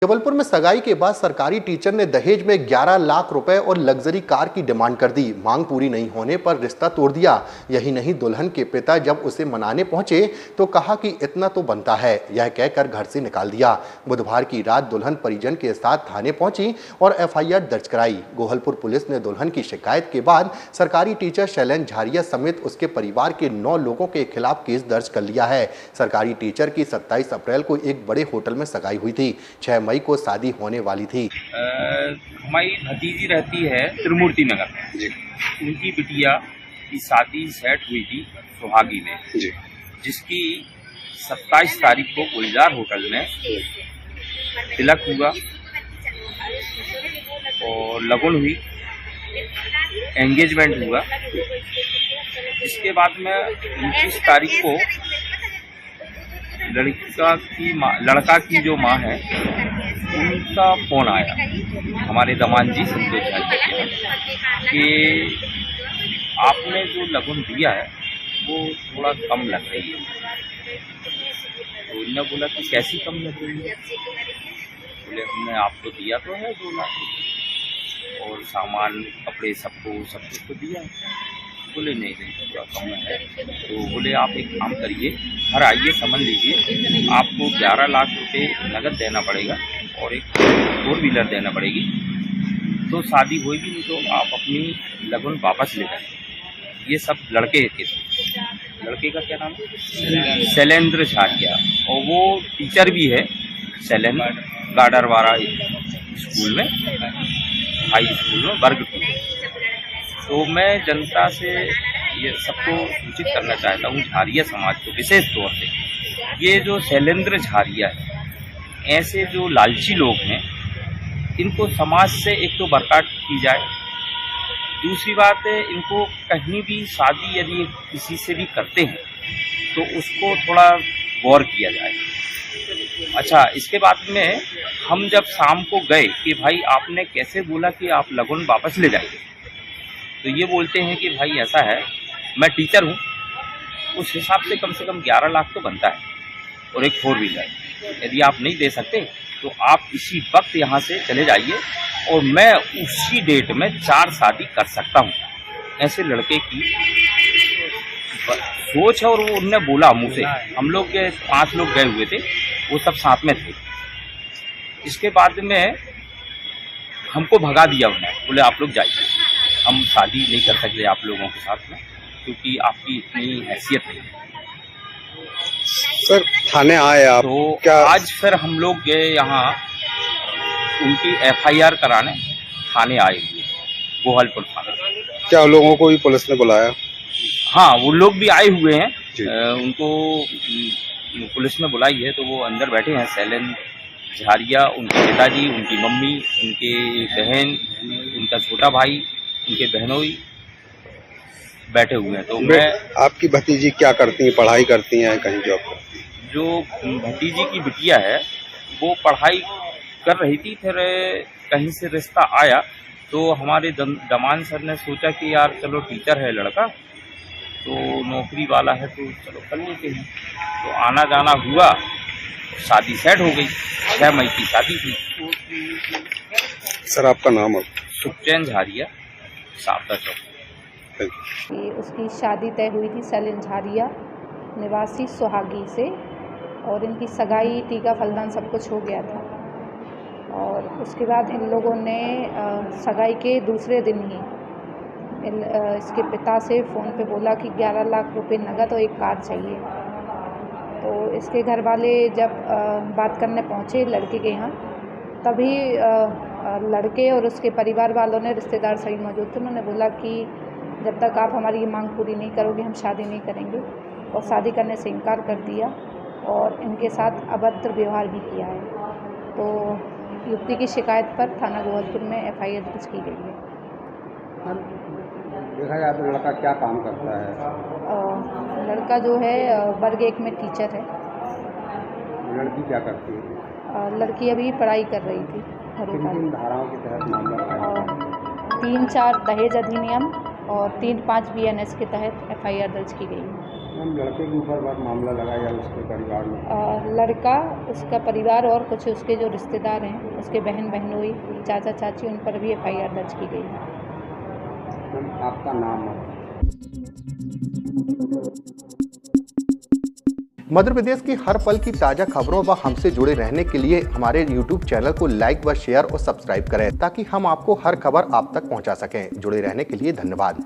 जबलपुर में सगाई के बाद सरकारी टीचर ने दहेज में 11 लाख रुपए और लग्जरी कार की डिमांड कर दी। मांग पूरी नहीं होने पर रिश्ता तोड़ दिया। यही नहीं, दुल्हन के पिता जब उसे मनाने पहुंचे तो कहा कि इतना तो बनता है, यह कहकर घर से निकाल दिया। बुधवार की रात दुल्हन परिजन के साथ थाने पहुंची और एफआईआर दर्ज कराई। गोहलपुर पुलिस ने दुल्हन की शिकायत के बाद सरकारी टीचर शैलेंद्र झारिया समेत उसके परिवार के 9 लोगों के खिलाफ केस दर्ज कर लिया है। सरकारी टीचर की 27 अप्रैल को एक बड़े होटल में सगाई हुई थी। 6 मई को शादी होने वाली थी। हमारी भतीजी रहती है त्रिमूर्ति नगर में। उनकी बिटिया की शादी सेट हुई थी सुहागी में, जिसकी 27 तारीख को गुलजार होटल में तिलक हुआ और लगन हुई, एंगेजमेंट हुआ। इसके बाद में 29 तारीख को लड़का की जो माँ है उनका फोन आया हमारे दमान जी संतोष झारिया कि आपने जो लगन दिया है वो थोड़ा कम लग रही है। तो उन्होंने बोला कि कैसी कम लग रही है? बोले हमने आपको दिया तो है 2 लाख और सामान कपड़े सब कुछ तो दिया है। बोले नहीं थोड़ा कम है। तो बोले आप एक काम करिए, घर आइए, समझ लीजिए, आपको 11 लाख रुपए नगद देना पड़ेगा और एक 4 व्हीलर देना पड़ेगी, तो शादी होगी। नहीं तो आप अपनी लगन वापस ले जाए। ये सब लड़के के थे। लड़के का क्या नाम है? शैलेंद्र झारिया, और वो टीचर भी है शैलेंद्र गाडरवाड़ा स्कूल में, हाई स्कूल में, वर्ग 2। तो मैं जनता से ये सबको सूचित करना चाहता हूँ, झारिया समाज को विशेष तौर से, ये जो शैलेंद्र झारिया है, ऐसे जो लालची लोग हैं, इनको समाज से एक तो बर्ताव की जाए। दूसरी बात है, इनको कहीं भी शादी यदि किसी से भी करते हैं तो उसको थोड़ा गौर किया जाए। अच्छा, इसके बाद में हम जब शाम को गए कि भाई आपने कैसे बोला कि आप लगन वापस ले जाइए, तो ये बोलते हैं कि भाई ऐसा है, मैं टीचर हूँ, उस हिसाब से कम 11 लाख तो बनता है और एक 4 व्हीलर। यदि आप नहीं दे सकते तो आप इसी वक्त यहाँ से चले जाइए और मैं उसी डेट में 4 शादी कर सकता हूँ। ऐसे लड़के की सोच है और वो उनने बोला मुँह से। हम लोग के 5 लोग गए हुए थे, वो सब साथ में थे। इसके बाद में हमको भगा दिया उन्होंने, बोले आप लोग जाइए, हम शादी नहीं कर सकते आप लोगों के साथ में, क्योंकि आपकी इतनी हैसियत नहीं है। सर थाने आए आप तो क्या? आज फिर हम लोग गए यहाँ उनकी एफआईआर कराने, थाने आए हुए, गोहलपुर थाना। क्या लोगों को भी पुलिस ने बुलाया? हाँ, वो लोग भी आए हुए हैं। उनको पुलिस ने बुलाई है, तो वो अंदर बैठे हैं। शैलेंद्र झारिया, उनके पिताजी, उनकी मम्मी, उनके बहन, उनका छोटा भाई, उनके बहनोई बैठे हुए हैं। तो मैं, आपकी भतीजी क्या करती हैं? पढ़ाई करती हैं, कहीं जॉब करती हैं? जो भतीजी की बिटिया है वो पढ़ाई कर रही थी, फिर कहीं से रिश्ता आया तो हमारे दमान सर ने सोचा कि यार चलो टीचर है लड़का, तो नौकरी वाला है, तो चलो कर लेते हैं। तो आना जाना हुआ, शादी सेट हो गई। 6 मई की शादी थी। सर आपका नाम है? सुखचैन झारिया, साबदा चौक। उसकी शादी तय हुई थी शैलेंद्र झारिया निवासी सुहागी से, और इनकी सगाई, टीका, फलदान सब कुछ हो गया था। और उसके बाद इन लोगों ने सगाई के दूसरे दिन ही इसके पिता से फ़ोन पे बोला कि 11 लाख रुपए नगद और एक कार चाहिए। तो इसके घर वाले जब बात करने पहुँचे लड़के के यहाँ, तभी लड़के और उसके परिवार वालों ने, रिश्तेदार सभी मौजूद थे, उन्होंने बोला कि जब तक आप हमारी ये मांग पूरी नहीं करोगे हम शादी नहीं करेंगे, और शादी करने से इनकार कर दिया और इनके साथ अभद्र व्यवहार भी किया है। तो युवती की शिकायत पर थाना गोहलपुर में एफआईआर दर्ज की गई है। देखा जाए तो लड़का क्या काम करता है? लड़का जो है वर्ग 1 में टीचर है। लड़की क्या करती है? लड़की अभी पढ़ाई कर रही थी। घरों का। किन धाराओं के तहत मामला लाया? और 3-4 दहेज अधिनियम और 3-5 BNS के तहत FIR दर्ज की गई है। मैम, लड़के के ऊपर बात मामला लगाया या उसके परिवार में? लड़का, उसका परिवार और कुछ उसके जो रिश्तेदार हैं, उसके बहन बहनोई, चाचा चाची, उन पर भी FIR दर्ज की गई है। मैम, आपका नाम है? मध्य प्रदेश की हर पल की ताज़ा खबरों व हमसे जुड़े रहने के लिए हमारे YouTube चैनल को लाइक व शेयर और सब्सक्राइब करें ताकि हम आपको हर खबर आप तक पहुंचा सकें। जुड़े रहने के लिए धन्यवाद।